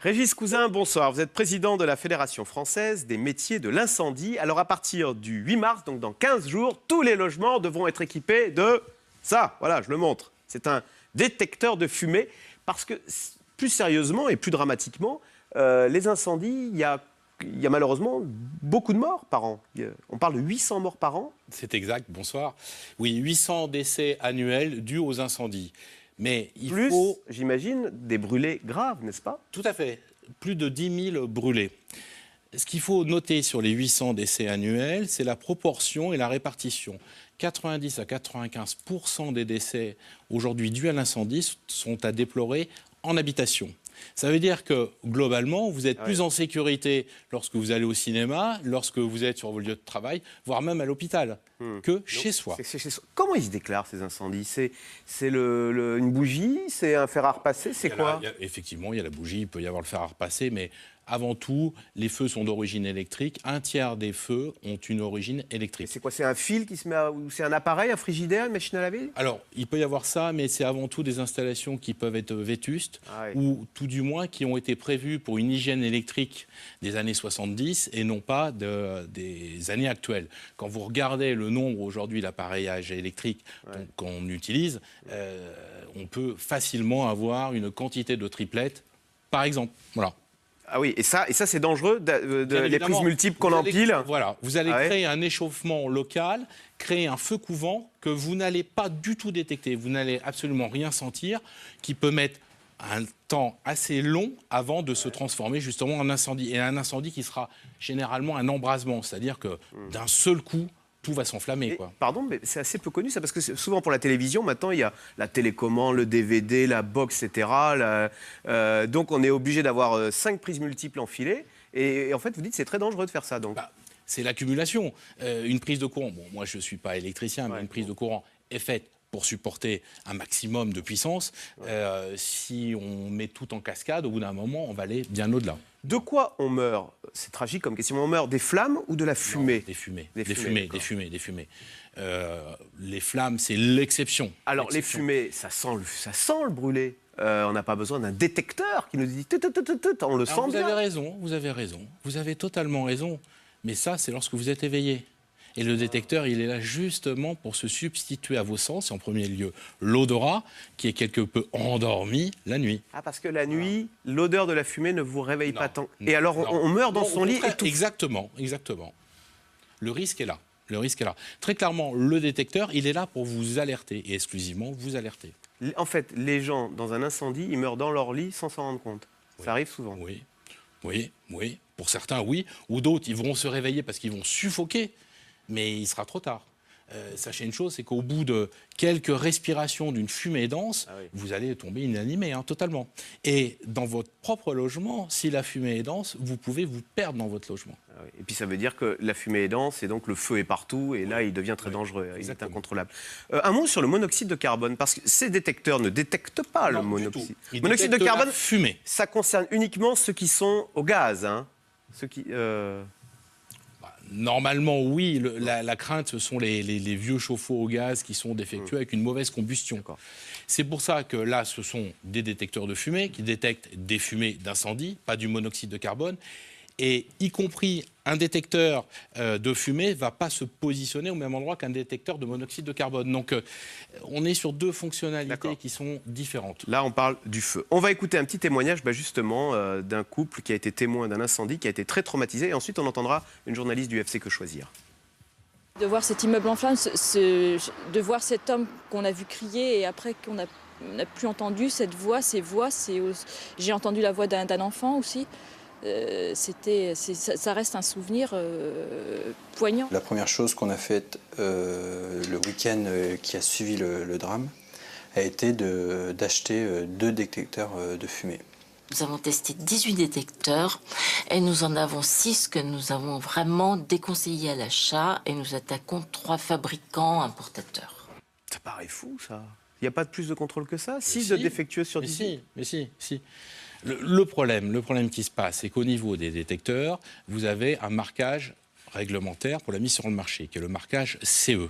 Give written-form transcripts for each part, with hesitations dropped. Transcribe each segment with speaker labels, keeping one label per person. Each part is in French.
Speaker 1: Régis Cousin, bonsoir. Vous êtes président de la Fédération française des métiers de l'incendie. Alors à partir du 8 mars, donc dans 15 jours, tous les logements devront être équipés de ça. Voilà, je le montre. C'est un détecteur de fumée. Parce que, plus sérieusement et plus dramatiquement, les incendies, il y a malheureusement beaucoup de morts par an. On parle de 800 morts par an.
Speaker 2: C'est exact, bonsoir. Oui, 800 décès annuels dus aux incendies. Mais il faut...
Speaker 1: j'imagine, des brûlés graves, n'est-ce pas?
Speaker 2: Tout à fait. Plus de 10 000 brûlés. Ce qu'il faut noter sur les 800 décès annuels, c'est la proportion et la répartition. 90 à 95% des décès aujourd'hui dus à l'incendie sont à déplorer en habitation. Ça veut dire que, globalement, vous êtes plus en sécurité lorsque vous allez au cinéma, lorsque vous êtes sur vos lieux de travail, voire même à l'hôpital, que chez soi.
Speaker 1: Comment ils se déclarent, ces incendies? C'est une bougie? C'est un fer à repasser? C'est quoi?
Speaker 2: Effectivement, il y a la bougie, il peut y avoir le fer à repasser, mais avant tout, les feux sont d'origine électrique. Un tiers des feux ont une origine électrique.
Speaker 1: C'est quoi? C'est un fil qui se met ou c'est un appareil, un frigidaire, une machine à laver?
Speaker 2: Alors, il peut y avoir ça, mais c'est avant tout des installations qui peuvent être vétustes ou tout du moins qui ont été prévues pour une hygiène électrique des années 70 et non pas des années actuelles. Quand vous regardez le nombre aujourd'hui d'appareillages électriques qu'on utilise, on peut facilement avoir une quantité de triplettes, par exemple. Voilà.
Speaker 1: Ah oui, et ça c'est dangereux, les prises multiples qu'on empile.
Speaker 2: Voilà, vous allez créer un échauffement local, créer un feu couvant que vous n'allez pas du tout détecter, vous n'allez absolument rien sentir, qui peut mettre un temps assez long avant de se transformer justement en incendie. Et un incendie qui sera généralement un embrasement, c'est-à-dire que d'un seul coup, tout va s'enflammer.
Speaker 1: Pardon, mais c'est assez peu connu ça, parce que souvent pour la télévision, maintenant, il y a la télécommande, le DVD, la box, etc. Donc on est obligé d'avoir 5 prises multiples enfilées. Et en fait, vous dites que c'est très dangereux de faire ça. Donc.
Speaker 2: C'est l'accumulation. Une prise de courant, bon, moi je ne suis pas électricien, mais une prise de courant est faite pour supporter un maximum de puissance. Si on met tout en cascade, au bout d'un moment, on va aller bien au-delà.
Speaker 1: De quoi on meurt? C'est tragique comme question. On meurt des flammes ou de la fumée?
Speaker 2: Non, des fumées. Les flammes, c'est l'exception.
Speaker 1: Alors les fumées, ça sent le brûlé. On n'a pas besoin d'un détecteur qui nous dit on le sent bien.
Speaker 2: Vous avez raison. Vous avez totalement raison. Mais ça, c'est lorsque vous êtes éveillé. Et le détecteur, il est là justement pour se substituer à vos sens. Et en premier lieu, l'odorat, qui est quelque peu endormi la nuit.
Speaker 1: Ah, parce que la nuit, l'odeur de la fumée ne vous réveille pas tant. Et alors, on meurt dans son lit et tout.
Speaker 2: Exactement. Le risque est là. Très clairement, le détecteur, il est là pour vous alerter, et exclusivement vous alerter.
Speaker 1: En fait, les gens, dans un incendie, ils meurent dans leur lit sans s'en rendre compte. Ça arrive souvent.
Speaker 2: Oui. Pour certains, oui. Ou d'autres, ils vont se réveiller parce qu'ils vont suffoquer. Mais il sera trop tard. Sachez une chose, c'est qu'au bout de quelques respirations d'une fumée dense, vous allez tomber inanimé, totalement. Et dans votre propre logement, si la fumée est dense, vous pouvez vous perdre dans votre logement.
Speaker 1: Et puis ça veut dire que la fumée est dense et donc le feu est partout et là il devient très dangereux, il est incontrôlable. Un mot sur le monoxyde de carbone, parce que ces détecteurs ne détectent pas le monoxyde. Le monoxyde de carbone,
Speaker 2: fumée.
Speaker 1: Ça concerne uniquement ceux qui sont au gaz, ceux qui...
Speaker 2: Normalement, oui. La crainte, ce sont les vieux chauffe-eau au gaz qui sont défectueux avec une mauvaise combustion. C'est pour ça que là, ce sont des détecteurs de fumée qui détectent des fumées d'incendie, pas du monoxyde de carbone. Et y compris un détecteur de fumée ne va pas se positionner au même endroit qu'un détecteur de monoxyde de carbone. Donc, on est sur deux fonctionnalités qui sont différentes.
Speaker 1: Là, on parle du feu. On va écouter un petit témoignage, justement, d'un couple qui a été témoin d'un incendie, qui a été très traumatisé. Et ensuite, on entendra une journaliste du FC Que Choisir.
Speaker 3: De voir cet immeuble en flammes, de voir cet homme qu'on a vu crier et après qu'on n'a plus entendu cette voix, ces voix, j'ai entendu la voix d'un enfant aussi. Ça reste un souvenir poignant.
Speaker 4: La première chose qu'on a faite le week-end qui a suivi le drame a été d'acheter 2 détecteurs de fumée.
Speaker 5: Nous avons testé 18 détecteurs et nous en avons 6 que nous avons vraiment déconseillés à l'achat et nous attaquons 3 fabricants importateurs.
Speaker 1: Ça paraît fou, ça. Il n'y a pas de plus de contrôle que ça? 6 de défectueux sur 18?
Speaker 2: Mais si. Le problème qui se passe, c'est qu'au niveau des détecteurs, vous avez un marquage réglementaire pour la mise sur le marché, qui est le marquage CE,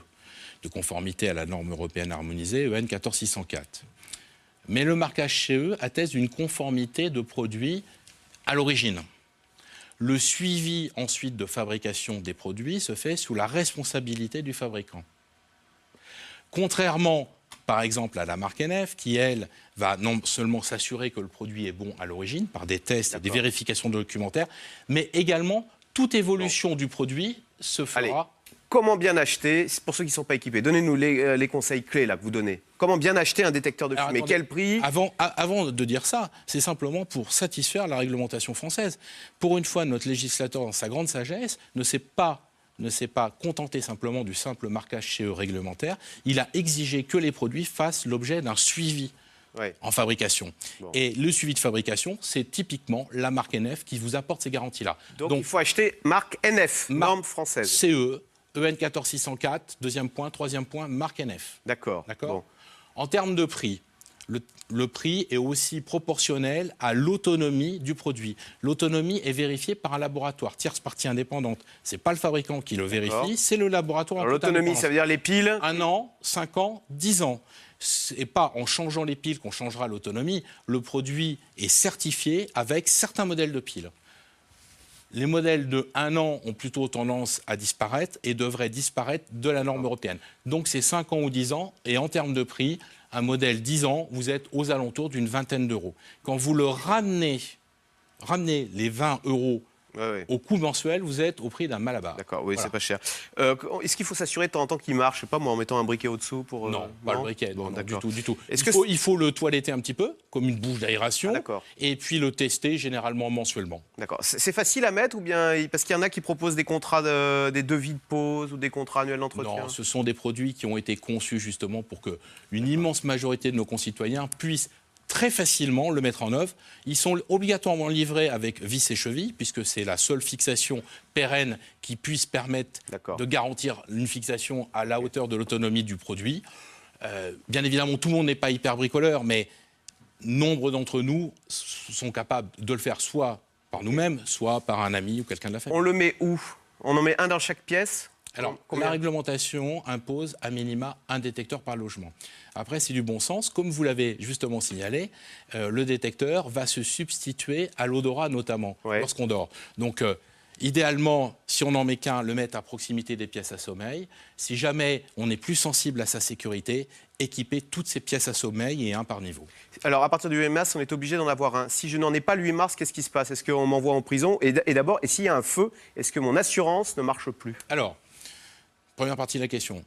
Speaker 2: de conformité à la norme européenne harmonisée EN 14604. Mais le marquage CE atteste d'une conformité de produits à l'origine. Le suivi ensuite de fabrication des produits se fait sous la responsabilité du fabricant. Contrairement, par exemple, à la marque NF, qui, elle, va non seulement s'assurer que le produit est bon à l'origine, par des tests et des vérifications documentaires, mais également toute évolution du produit se fera...
Speaker 1: Allez. Comment bien acheter, pour ceux qui ne sont pas équipés, donnez-nous les conseils clés là, que vous donnez. Comment bien acheter un détecteur de fumée?
Speaker 2: Attendez,
Speaker 1: quel prix?
Speaker 2: Avant de dire ça, c'est simplement pour satisfaire la réglementation française. Pour une fois, notre législateur, dans sa grande sagesse, ne s'est pas contenté simplement du simple marquage CE réglementaire. Il a exigé que les produits fassent l'objet d'un suivi en fabrication. Bon. Et le suivi de fabrication, c'est typiquement la marque NF qui vous apporte ces garanties-là.
Speaker 1: Donc il faut acheter marque NF, norme française.
Speaker 2: CE, EN 14604, deuxième point, troisième point, marque NF.
Speaker 1: D'accord.
Speaker 2: Bon. En termes de prix, le prix est aussi proportionnel à l'autonomie du produit. L'autonomie est vérifiée par un laboratoire, tierce partie indépendante. Ce n'est pas le fabricant qui le vérifie, c'est le laboratoire.
Speaker 1: L'autonomie, ça veut dire les piles?
Speaker 2: 1 an, 5 ans, 10 ans. Ce n'est pas en changeant les piles qu'on changera l'autonomie. Le produit est certifié avec certains modèles de piles. Les modèles de 1 an ont plutôt tendance à disparaître et devraient disparaître de la norme européenne. Donc c'est 5 ans ou 10 ans. Et en termes de prix, un modèle 10 ans, vous êtes aux alentours d'une vingtaine d'euros. Quand vous le ramenez les 20 euros au coût mensuel, vous êtes au prix d'un Malabar.
Speaker 1: D'accord, oui, c'est pas cher. Est-ce qu'il faut s'assurer de temps en temps qu'il marche? Je sais pas, moi, en mettant un briquet au-dessous pour...
Speaker 2: Non, pas le briquet, non, du tout. Il faut le toiletter un petit peu, comme une bouche d'aération, et puis le tester généralement mensuellement. D'accord.
Speaker 1: C'est facile à mettre ou bien... Parce qu'il y en a qui proposent des contrats, des devis de pause ou des contrats annuels d'entretien?
Speaker 2: Non, ce sont des produits qui ont été conçus justement pour qu'une immense majorité de nos concitoyens puissent très facilement le mettre en œuvre. Ils sont obligatoirement livrés avec vis et cheville, puisque c'est la seule fixation pérenne qui puisse permettre de garantir une fixation à la hauteur de l'autonomie du produit. Bien évidemment, tout le monde n'est pas hyper bricoleur, mais nombre d'entre nous sont capables de le faire soit par nous-mêmes, soit par un ami ou quelqu'un de la famille.
Speaker 1: On le met où? On en met un dans chaque pièce?
Speaker 2: Alors, la réglementation impose à minima un détecteur par logement. Après, c'est du bon sens. Comme vous l'avez justement signalé, le détecteur va se substituer à l'odorat notamment lorsqu'on dort. Donc, idéalement, si on n'en met qu'un, le mettre à proximité des pièces à sommeil. Si jamais on est plus sensible à sa sécurité, équiper toutes ces pièces à sommeil et un par niveau.
Speaker 1: Alors, à partir du 8 mars, on est obligé d'en avoir un. Si je n'en ai pas le 8 mars, qu'est-ce qui se passe? Est-ce qu'on m'envoie en prison? Et d'abord, s'il y a un feu, est-ce que mon assurance ne marche plus?
Speaker 2: Alors, première partie de la question.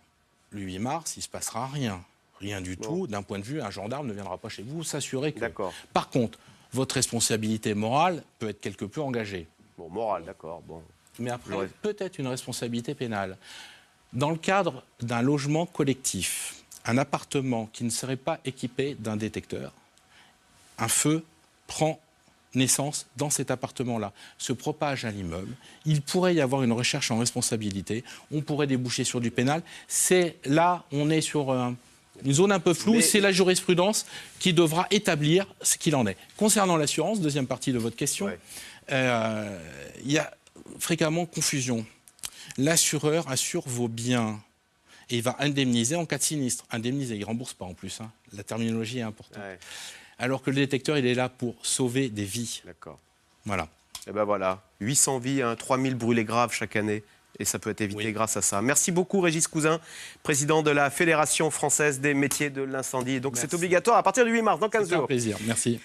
Speaker 2: Le 8 mars, il ne se passera rien. Rien du tout. D'un point de vue, un gendarme ne viendra pas chez vous s'assurer que...
Speaker 1: D'accord.
Speaker 2: Par contre, votre responsabilité morale peut être quelque peu engagée.
Speaker 1: Bon, morale, d'accord. Bon.
Speaker 2: Mais après, peut-être une responsabilité pénale. Dans le cadre d'un logement collectif, un appartement qui ne serait pas équipé d'un détecteur, un feu prend naissance dans cet appartement-là, se propage à l'immeuble, il pourrait y avoir une recherche en responsabilité, on pourrait déboucher sur du pénal. C'est là, on est sur une zone un peu floue, c'est la jurisprudence qui devra établir ce qu'il en est. Concernant l'assurance, deuxième partie de votre question, il y a fréquemment confusion. L'assureur assure vos biens et il va indemniser en cas de sinistre. Indemniser, il ne rembourse pas en plus, hein. La terminologie est importante. Alors que le détecteur, il est là pour sauver des vies.
Speaker 1: D'accord.
Speaker 2: Voilà.
Speaker 1: Et ben voilà, 800 vies, 3000 brûlés graves chaque année. Et ça peut être évité grâce à ça. Merci beaucoup, Régis Cousin, président de la Fédération française des métiers de l'incendie. Donc c'est obligatoire à partir du 8 mars, dans 15 jours.
Speaker 2: C'est un plaisir, merci.